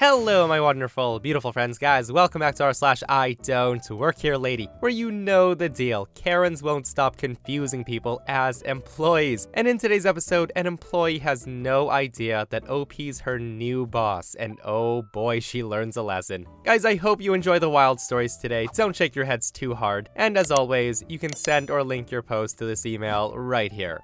Hello, my wonderful, beautiful friends, guys. Welcome back to r/IDontWorkHereLady, where you know the deal. Karens won't stop confusing people as employees. And in today's episode, an employee has no idea that OP's her new boss, and oh boy, she learns a lesson. Guys, I hope you enjoy the wild stories today. Don't shake your heads too hard. And as always, you can send or link your post to this email right here.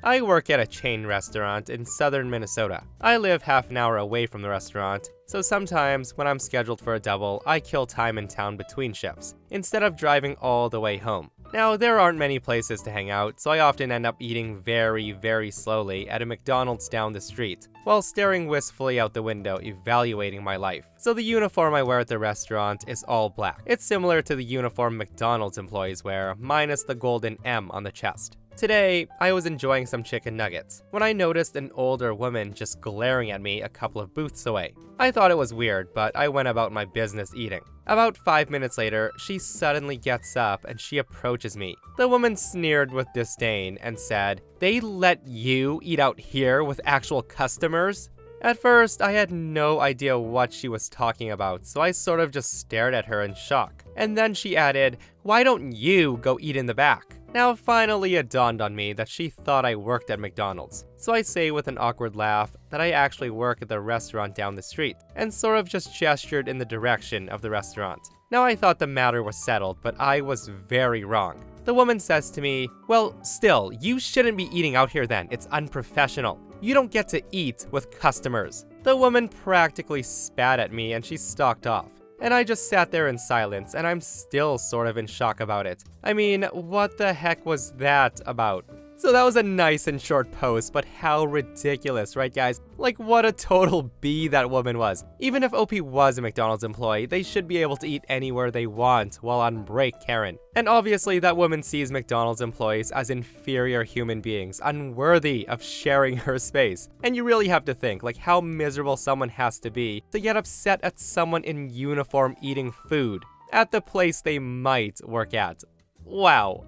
I work at a chain restaurant in southern Minnesota. I live half an hour away from the restaurant, so sometimes when I'm scheduled for a double, I kill time in town between shifts, instead of driving all the way home. Now, there aren't many places to hang out, so I often end up eating very slowly at a McDonald's down the street, while staring wistfully out the window, evaluating my life. So the uniform I wear at the restaurant is all black. It's similar to the uniform McDonald's employees wear, minus the golden M on the chest. Today, I was enjoying some chicken nuggets when I noticed an older woman just glaring at me a couple of booths away. I thought it was weird, but I went about my business eating. About 5 minutes later, she suddenly gets up and she approaches me. The woman sneered with disdain and said, "They let you eat out here with actual customers?" At first, I had no idea what she was talking about, so I sort of just stared at her in shock. And then she added, "Why don't you go eat in the back?" Now, finally it dawned on me that she thought I worked at McDonald's. So I say with an awkward laugh that I actually work at the restaurant down the street, and sort of just gestured in the direction of the restaurant. Now, I thought the matter was settled, but I was very wrong. The woman says to me, "Well, still, you shouldn't be eating out here then. It's unprofessional. You don't get to eat with customers." The woman practically spat at me and she stalked off. And I just sat there in silence, and I'm still sort of in shock about it. I mean, what the heck was that about? So that was a nice and short post, but how ridiculous, right guys? Like, what a total B that woman was. Even if OP was a McDonald's employee, they should be able to eat anywhere they want while on break, Karen. And obviously that woman sees McDonald's employees as inferior human beings, unworthy of sharing her space. And you really have to think, like, how miserable someone has to be to get upset at someone in uniform eating food at the place they might work at. Wow.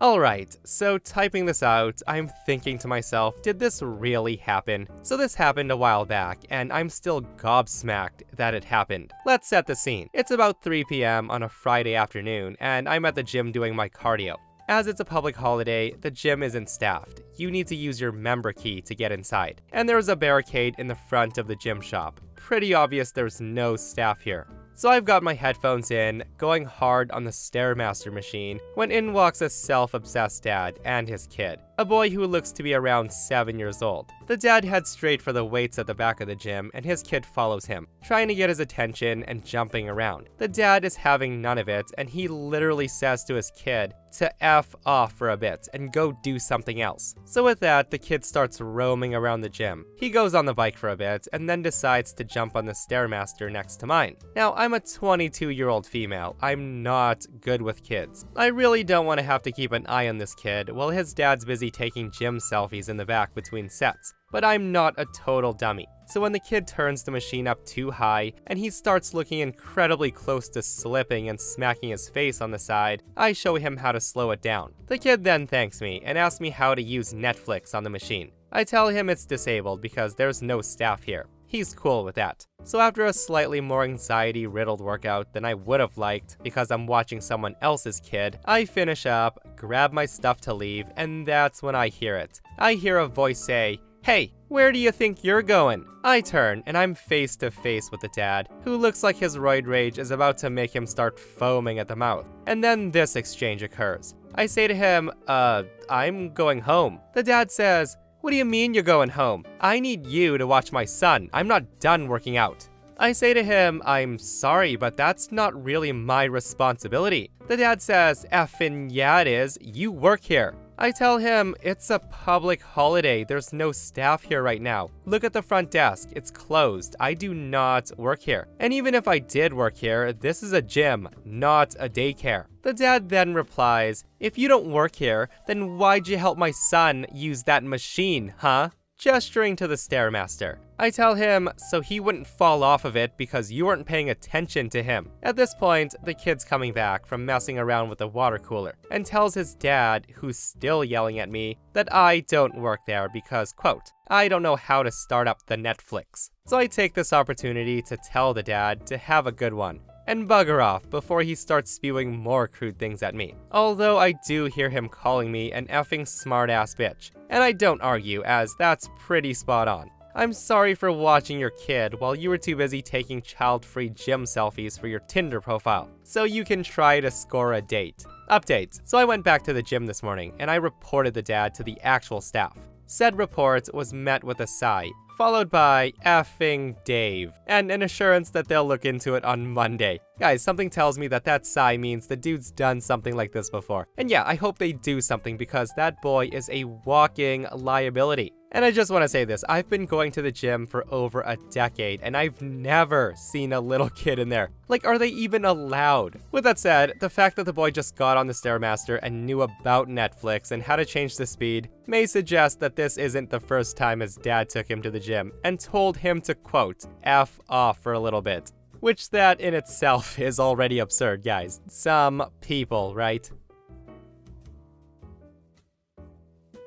Alright, so typing this out, I'm thinking to myself, did this really happen? So this happened a while back, and I'm still gobsmacked that it happened. Let's set the scene. It's about 3 p.m. on a Friday afternoon, and I'm at the gym doing my cardio. As it's a public holiday, the gym isn't staffed. You need to use your member key to get inside. And there's a barricade in the front of the gym shop. Pretty obvious there's no staff here. So I've got my headphones in, going hard on the Stairmaster machine, when in walks a self-obsessed dad and his kid, a boy who looks to be around 7 years old. The dad heads straight for the weights at the back of the gym, and his kid follows him, trying to get his attention and jumping around. The dad is having none of it, and he literally says to his kid to F off for a bit and go do something else. So with that, the kid starts roaming around the gym. He goes on the bike for a bit, and then decides to jump on the Stairmaster next to mine. Now, I'm a 22-year-old female. I'm not good with kids. I really don't want to have to keep an eye on this kid while his dad's busy taking gym selfies in the back between sets. But I'm not a total dummy. So when the kid turns the machine up too high, and he starts looking incredibly close to slipping and smacking his face on the side, I show him how to slow it down. The kid then thanks me and asks me how to use Netflix on the machine. I tell him it's disabled because there's no staff here. He's cool with that. So after a slightly more anxiety-riddled workout than I would have liked because I'm watching someone else's kid, I finish up, grab my stuff to leave, and that's when I hear it. I hear a voice say, "Hey, where do you think you're going?" I turn, and I'm face to face with the dad, who looks like his roid rage is about to make him start foaming at the mouth. And then this exchange occurs. I say to him, I'm going home. The dad says, "What do you mean you're going home? I need you to watch my son. I'm not done working out." I say to him, "I'm sorry, but that's not really my responsibility." The dad says, "Effin' yeah it is, you work here." I tell him, "It's a public holiday, there's no staff here right now. Look at the front desk, it's closed. I do not work here. And even if I did work here, this is a gym, not a daycare." The dad then replies, "If you don't work here, then why'd you help my son use that machine, huh?" Gesturing to the Stairmaster. I tell him so he wouldn't fall off of it because you weren't paying attention to him. At this point, the kid's coming back from messing around with the water cooler and tells his dad, who's still yelling at me, that I don't work there because, quote, I don't know how to start up the Netflix. So I take this opportunity to tell the dad to have a good one and bugger off before he starts spewing more crude things at me. Although I do hear him calling me an effing smartass bitch, and I don't argue as that's pretty spot on. I'm sorry for watching your kid while you were too busy taking child-free gym selfies for your Tinder profile, so you can try to score a date. Update. So I went back to the gym this morning, and I reported the dad to the actual staff. Said report was met with a sigh, followed by effing Dave, and an assurance that they'll look into it on Monday. Guys, something tells me that that sigh means the dude's done something like this before. And yeah, I hope they do something because that boy is a walking liability. And I just want to say this, I've been going to the gym for over a decade and I've never seen a little kid in there. Like, are they even allowed? With that said, the fact that the boy just got on the Stairmaster and knew about Netflix and how to change the speed may suggest that this isn't the first time his dad took him to the gym and told him to, quote, F off for a little bit. Which that in itself is already absurd, guys. Some people, right?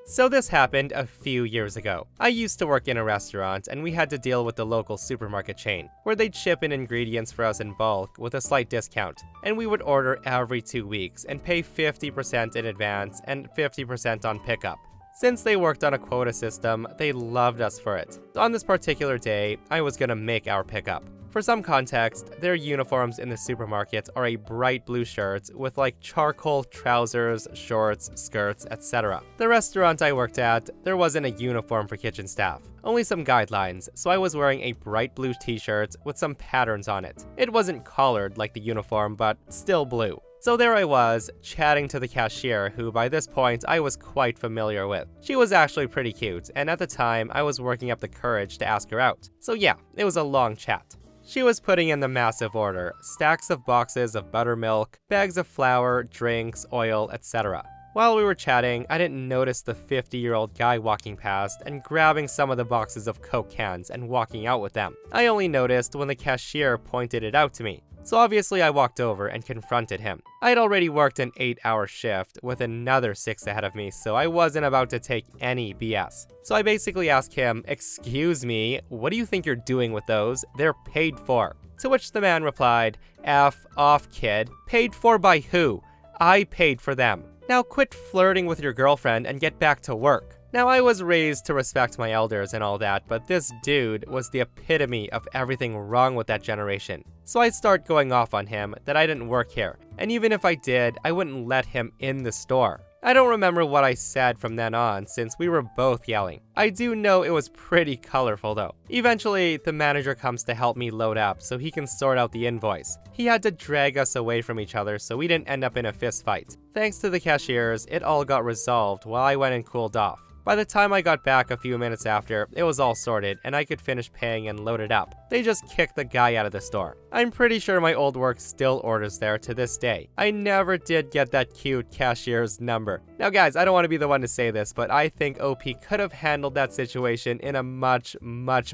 So this happened a few years ago. I used to work in a restaurant and we had to deal with the local supermarket chain, where they'd ship in ingredients for us in bulk with a slight discount, and we would order every 2 weeks and pay 50% in advance and 50% on pickup. Since they worked on a quota system, they loved us for it. On this particular day, I was gonna make our pickup. For some context, their uniforms in the supermarket are a bright blue shirt with like charcoal trousers, shorts, skirts, etc. The restaurant I worked at, there wasn't a uniform for kitchen staff, only some guidelines, so I was wearing a bright blue t-shirt with some patterns on it. It wasn't collared like the uniform, but still blue. So there I was, chatting to the cashier, who by this point I was quite familiar with. She was actually pretty cute, and at the time I was working up the courage to ask her out. So yeah, it was a long chat. She was putting in the massive order, stacks of boxes of buttermilk, bags of flour, drinks, oil, etc. While we were chatting, I didn't notice the 50-year-old guy walking past and grabbing some of the boxes of Coke cans and walking out with them. I only noticed when the cashier pointed it out to me. So obviously I walked over and confronted him. I'd already worked an 8-hour shift with another 6 ahead of me, so I wasn't about to take any BS. So I basically asked him, "Excuse me, what do you think you're doing with those? They're paid for." To which the man replied, "F off, kid. Paid for by who? I paid for them. Now quit flirting with your girlfriend and get back to work." Now, I was raised to respect my elders and all that, but this dude was the epitome of everything wrong with that generation. So I'd start going off on him that I didn't work here, and even if I did, I wouldn't let him in the store. I don't remember what I said from then on since we were both yelling. I do know it was pretty colorful though. Eventually, the manager comes to help me load up so he can sort out the invoice. He had to drag us away from each other so we didn't end up in a fist fight. Thanks to the cashiers, it all got resolved while I went and cooled off. By the time I got back a few minutes after, it was all sorted and I could finish paying and load it up. They just kicked the guy out of the store. I'm pretty sure my old work still orders there to this day. I never did get that cute cashier's number. Now guys, I don't want to be the one to say this, but I think OP could have handled that situation in a much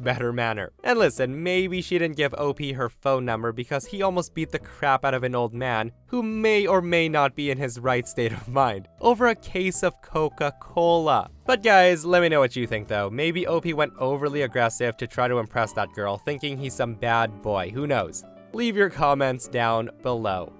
better manner. And listen, maybe she didn't give OP her phone number because he almost beat the crap out of an old man who may or may not be in his right state of mind over a case of Coca-Cola. But guys, let me know what you think though. Maybe OP went overly aggressive to try to impress that girl, thinking he's some bad boy, who knows? Leave your comments down below.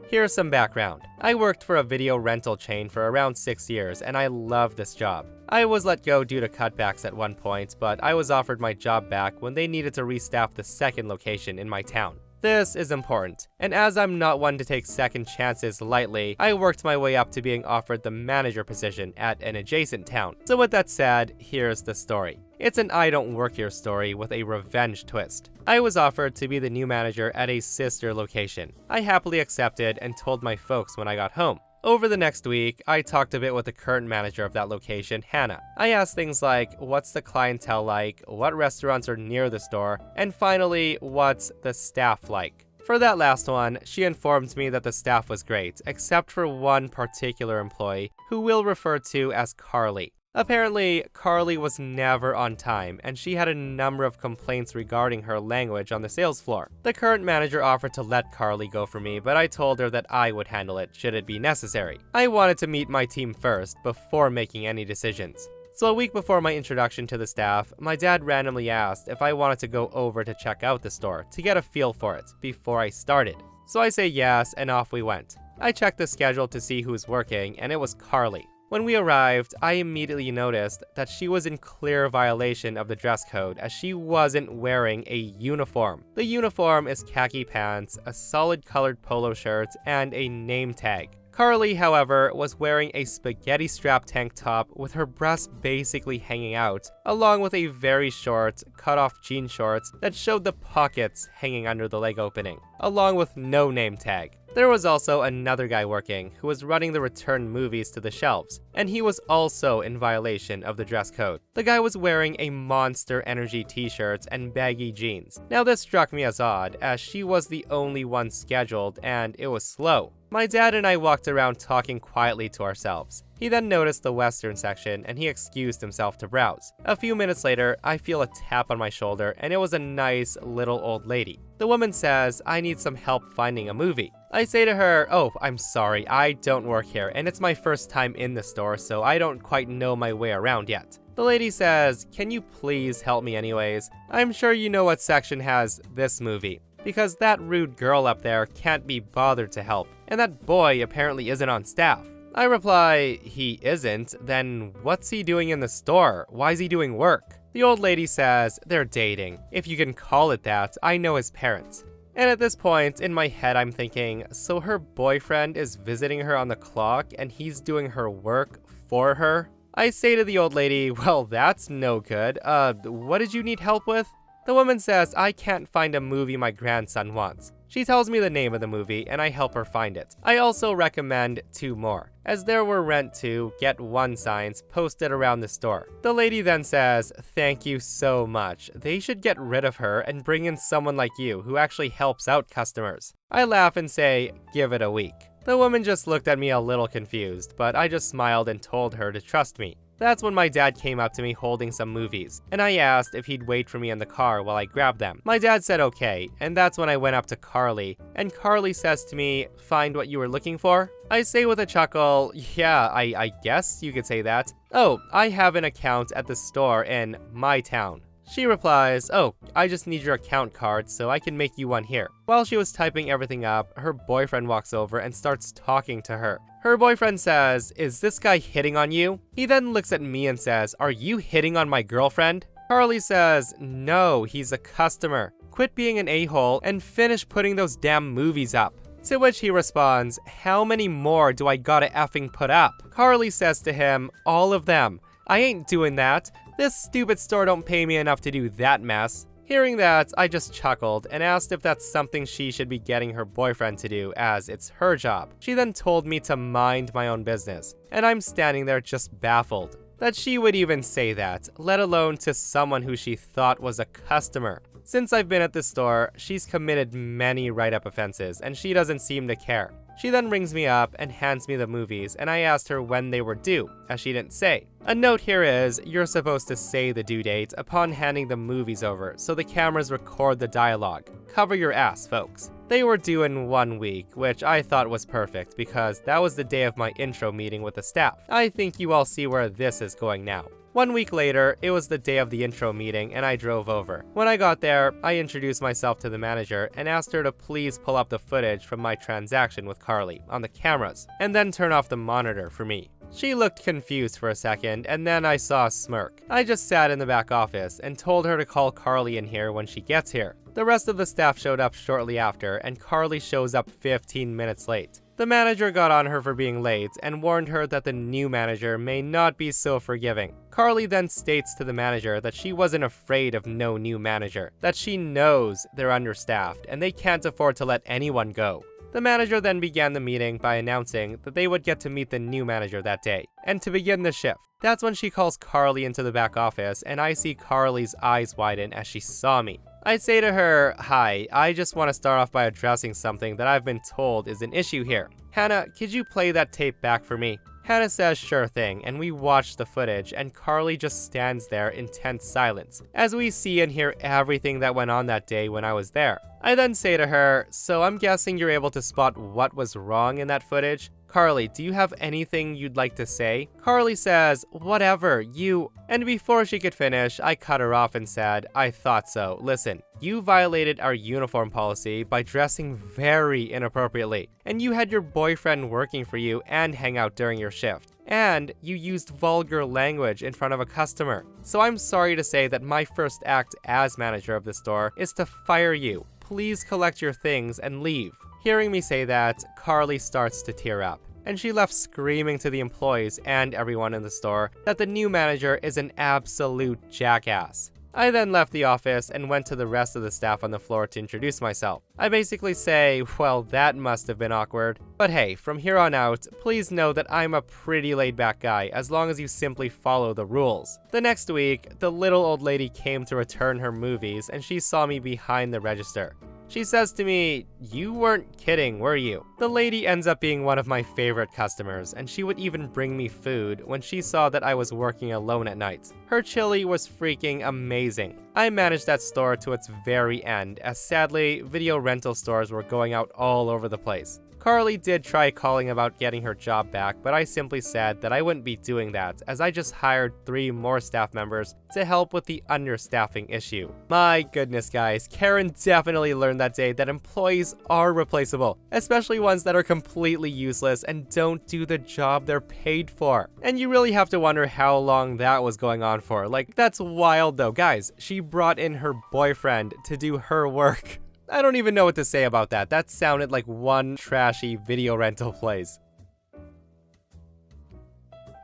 Here's some background. I worked for a video rental chain for around 6 years, and I love this job. I was let go due to cutbacks at one point, but I was offered my job back when they needed to restaff the second location in my town. This is important, and as I'm not one to take second chances lightly, I worked my way up to being offered the manager position at an adjacent town. So with that said, here's the story. It's an I Don't Work Here story with a revenge twist. I was offered to be the new manager at a sister location. I happily accepted and told my folks when I got home. Over the next week, I talked a bit with the current manager of that location, Hannah. I asked things like, what's the clientele like, what restaurants are near the store, and finally, what's the staff like? For that last one, she informed me that the staff was great, except for one particular employee, who we'll refer to as Carly. Apparently, Carly was never on time, and she had a number of complaints regarding her language on the sales floor. The current manager offered to let Carly go for me, but I told her that I would handle it should it be necessary. I wanted to meet my team first before making any decisions. So a week before my introduction to the staff, my dad randomly asked if I wanted to go over to check out the store to get a feel for it before I started. So I say yes, and off we went. I checked the schedule to see who was working, and it was Carly. When we arrived, I immediately noticed that she was in clear violation of the dress code as she wasn't wearing a uniform. The uniform is khaki pants, a solid colored polo shirt, and a name tag. Carly, however, was wearing a spaghetti strap tank top with her breasts basically hanging out, along with a very short, cut-off jean shorts that showed the pockets hanging under the leg opening, along with no name tag. There was also another guy working who was running the returned movies to the shelves, and he was also in violation of the dress code. The guy was wearing a Monster Energy t-shirt and baggy jeans. Now this struck me as odd, as she was the only one scheduled and it was slow. My dad and I walked around talking quietly to ourselves. He then noticed the Western section and he excused himself to browse. A few minutes later, I feel a tap on my shoulder and it was a nice little old lady. The woman says I need some help finding a movie. I say to her, "Oh, I'm sorry, I don't work here and it's my first time in the store, so I don't quite know my way around yet." The lady says, "Can you please help me anyways? I'm sure you know what section has this movie, because that rude girl up there can't be bothered to help, and that boy apparently isn't on staff." I reply, "He isn't? Then what's he doing in the store? Why is he doing work?" The old lady says, "They're dating. If you can call it that, I know his parents." And at this point, in my head, I'm thinking, so her boyfriend is visiting her on the clock and he's doing her work for her? I say to the old lady, "Well, that's no good. What did you need help with?" The woman says I can't find a movie my grandson wants. She tells me the name of the movie and I help her find it. I also recommend 2 more, as there were rent 2, get 1 signs posted around the store. The lady then says, "Thank you so much. They should get rid of her and bring in someone like you who actually helps out customers." I laugh and say, "Give it a week." The woman just looked at me a little confused, but I just smiled and told her to trust me. That's when my dad came up to me holding some movies, and I asked if he'd wait for me in the car while I grabbed them. My dad said okay, and that's when I went up to Carly, and Carly says to me, "Find what you were looking for?" I say with a chuckle, "Yeah, I guess you could say that. Oh, I have an account at the store in my town." She replies, "Oh, I just need your account card so I can make you one here." While she was typing everything up, her boyfriend walks over and starts talking to her. Her boyfriend says, "Is this guy hitting on you?" He then looks at me and says, "Are you hitting on my girlfriend?" Carly says, "No, he's a customer. Quit being an a-hole and finish putting those damn movies up." To which he responds, "How many more do I gotta effing put up?" Carly says to him, "All of them. I ain't doing that. This stupid store don't pay me enough to do that mess." Hearing that, I just chuckled and asked if that's something she should be getting her boyfriend to do, as it's her job. She then told me to mind my own business, and I'm standing there just baffled that she would even say that, let alone to someone who she thought was a customer. Since I've been at the store, she's committed many write-up offenses, and she doesn't seem to care. She then rings me up and hands me the movies, and I asked her when they were due, as she didn't say. A note here is, you're supposed to say the due date upon handing the movies over, so the cameras record the dialogue. Cover your ass, folks. They were due in 1 week, which I thought was perfect because that was the day of my intro meeting with the staff. I think you all see where this is going now. 1 week later, it was the day of the intro meeting and I drove over. When I got there, I introduced myself to the manager and asked her to please pull up the footage from my transaction with Carly on the cameras, and then turn off the monitor for me. She looked confused for a second, and then I saw a smirk. I just sat in the back office and told her to call Carly in here when she gets here. The rest of the staff showed up shortly after, and Carly shows up 15 minutes late. The manager got on her for being late and warned her that the new manager may not be so forgiving. Carly then states to the manager that she wasn't afraid of no new manager, that she knows they're understaffed and they can't afford to let anyone go. The manager then began the meeting by announcing that they would get to meet the new manager that day, and to begin the shift. That's when she calls Carly into the back office, and I see Carly's eyes widen as she saw me. I say to her, "Hi, I just want to start off by addressing something that I've been told is an issue here. Hannah, could you play that tape back for me?" Hannah says sure thing, and we watch the footage, and Carly just stands there in tense silence, as we see and hear everything that went on that day when I was there. I then say to her, so I'm guessing you're able to spot what was wrong in that footage? Carly, do you have anything you'd like to say? Carly says, whatever, you... And before she could finish, I cut her off and said, I thought so. Listen, you violated our uniform policy by dressing very inappropriately, and you had your boyfriend working for you and hang out during your shift. And you used vulgar language in front of a customer. So I'm sorry to say that my first act as manager of the store is to fire you. Please collect your things and leave. Hearing me say that, Carly starts to tear up, and she left screaming to the employees and everyone in the store that the new manager is an absolute jackass. I then left the office and went to the rest of the staff on the floor to introduce myself. I basically say, well, that must have been awkward. But hey, from here on out, please know that I'm a pretty laid-back guy as long as you simply follow the rules. The next week, the little old lady came to return her movies and she saw me behind the register. She says to me, you weren't kidding, were you? The lady ends up being one of my favorite customers, and she would even bring me food when she saw that I was working alone at night. Her chili was freaking amazing. I managed that store to its very end, as sadly, video rental stores were going out all over the place. Carly did try calling about getting her job back, but I simply said that I wouldn't be doing that, as I just hired 3 more staff members to help with the understaffing issue. My goodness guys, Karen definitely learned that day that employees are replaceable, especially ones that are completely useless and don't do the job they're paid for. And you really have to wonder how long that was going on for. Like, that's wild though. Guys, she brought in her boyfriend to do her work. I don't even know what to say about that. That sounded like one trashy video rental place.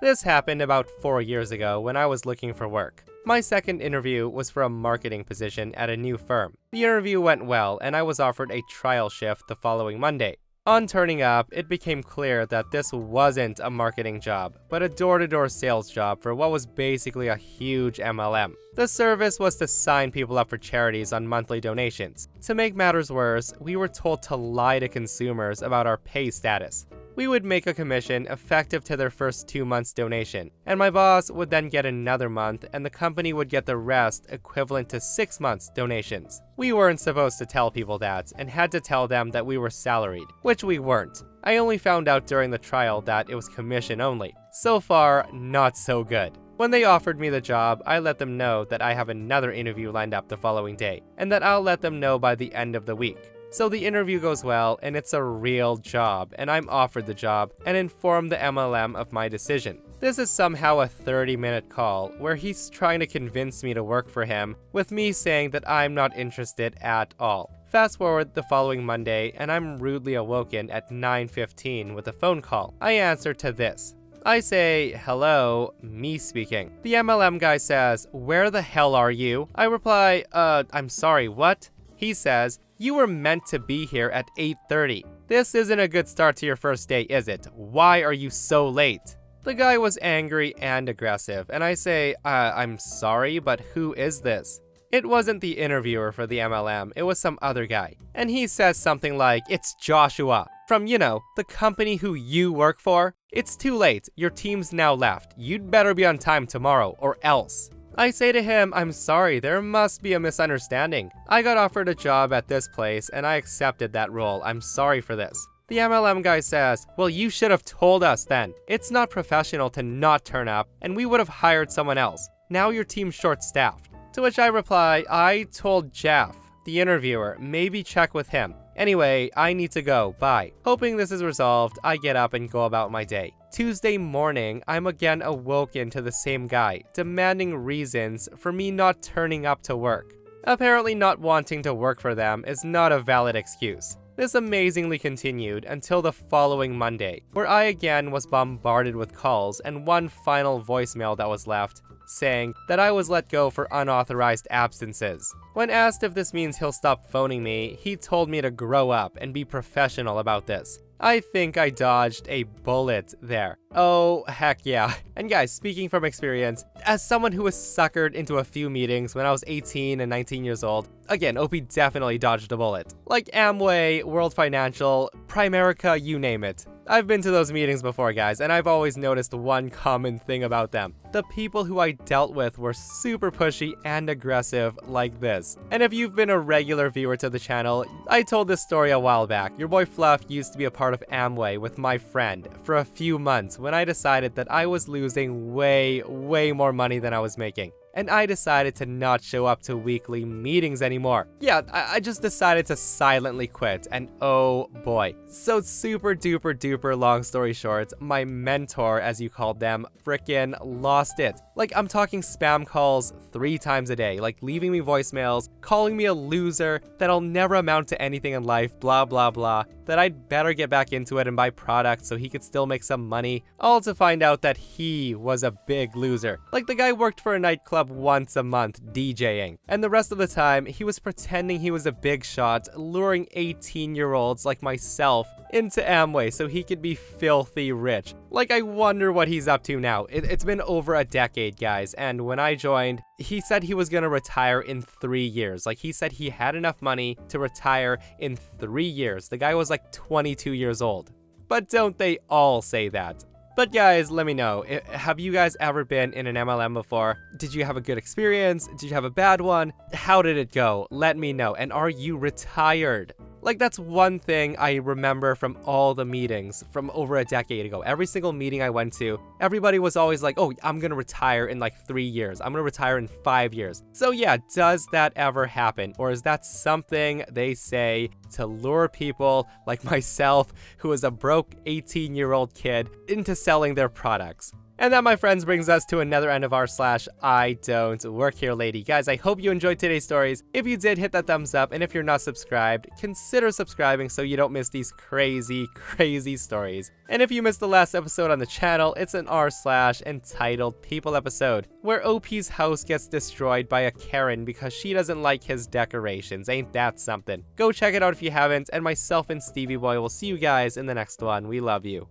This happened about 4 years ago when I was looking for work. My second interview was for a marketing position at a new firm. The interview went well, and I was offered a trial shift the following Monday. On turning up, it became clear that this wasn't a marketing job, but a door-to-door sales job for what was basically a huge MLM. The service was to sign people up for charities on monthly donations. To make matters worse, we were told to lie to consumers about our pay status. We would make a commission effective to their first 2 months donation, and my boss would then get another month, and the company would get the rest, equivalent to 6 months donations. We weren't supposed to tell people that, and had to tell them that we were salaried, which we weren't. I only found out during the trial that it was commission only. So far, not so good. When they offered me the job, I let them know that I have another interview lined up the following day, and that I'll let them know by the end of the week. So the interview goes well, and it's a real job, and I'm offered the job and inform the MLM of my decision. This is somehow a 30-minute call where he's trying to convince me to work for him, with me saying that I'm not interested at all. Fast forward the following Monday, and I'm rudely awoken at 9:15 with a phone call. I answer to this. I say, hello, me speaking. The MLM guy says, where the hell are you? I reply, I'm sorry, what? He says, you were meant to be here at 8:30. This isn't a good start to your first day, is it? Why are you so late? The guy was angry and aggressive, and I say, I'm sorry, but who is this? It wasn't the interviewer for the MLM, it was some other guy. And he says something like, it's Joshua, from, the company who you work for. It's too late, your team's now left. You'd better be on time tomorrow, or else. I say to him, I'm sorry, there must be a misunderstanding. I got offered a job at this place, and I accepted that role. I'm sorry for this. The MLM guy says, well, you should have told us then. It's not professional to not turn up, and we would have hired someone else. Now your team's short-staffed. To which I reply, I told Jeff, the interviewer, maybe check with him. Anyway, I need to go, bye. Hoping this is resolved, I get up and go about my day. Tuesday morning, I'm again awoken to the same guy, demanding reasons for me not turning up to work. Apparently not wanting to work for them is not a valid excuse. This amazingly continued until the following Monday, where I again was bombarded with calls and one final voicemail that was left, saying that I was let go for unauthorized absences. When asked if this means he'll stop phoning me, he told me to grow up and be professional about this. I think I dodged a bullet there. Oh, heck yeah. And guys, speaking from experience, as someone who was suckered into a few meetings when I was 18 and 19 years old, again, OP definitely dodged a bullet. Like Amway, World Financial, Primerica, you name it. I've been to those meetings before, guys, and I've always noticed one common thing about them. The people who I dealt with were super pushy and aggressive like this. And if you've been a regular viewer to the channel, I told this story a while back. Your boy Fluff used to be a part of Amway with my friend for a few months when I decided that I was losing way more money than I was making. And I decided to not show up to weekly meetings anymore. Yeah, I just decided to silently quit, and oh boy. So super duper long story short, my mentor, as you called them, frickin' lost it. Like, I'm talking spam calls 3 times a day, like leaving me voicemails, calling me a loser, that I'll never amount to anything in life, blah blah blah, that I'd better get back into it and buy products so he could still make some money, all to find out that he was a big loser. Like, the guy worked for a nightclub once a month DJing, and the rest of the time he was pretending he was a big shot, luring 18-year-olds like myself into Amway so he could be filthy rich. Like, I wonder what he's up to now. It's been over a decade, guys, and when I joined, he said he was gonna retire in 3 years. Like, he said he had enough money to retire in 3 years. The guy was like 22 years old. But don't they all say that? But guys, let me know, have you guys ever been in an MLM before? Did you have a good experience? Did you have a bad one? How did it go? Let me know. And are you retired? Like, that's one thing I remember from all the meetings from over a decade ago. Every single meeting I went to, everybody was always like, oh, I'm gonna retire in like 3 years. I'm gonna retire in 5 years. So yeah, does that ever happen? Or is that something they say to lure people like myself, who is a broke 18-year-old kid, into selling their products? And that, my friends, brings us to another end of r / I don't work here lady. Guys, I hope you enjoyed today's stories. If you did, hit that thumbs up, and if you're not subscribed, consider subscribing so you don't miss these crazy stories. And if you missed the last episode on the channel, it's an r / entitled People episode, where OP's house gets destroyed by a Karen because she doesn't like his decorations. Ain't that something? Go check it out if you haven't, and myself and Stevie Boy will see you guys in the next one. We love you.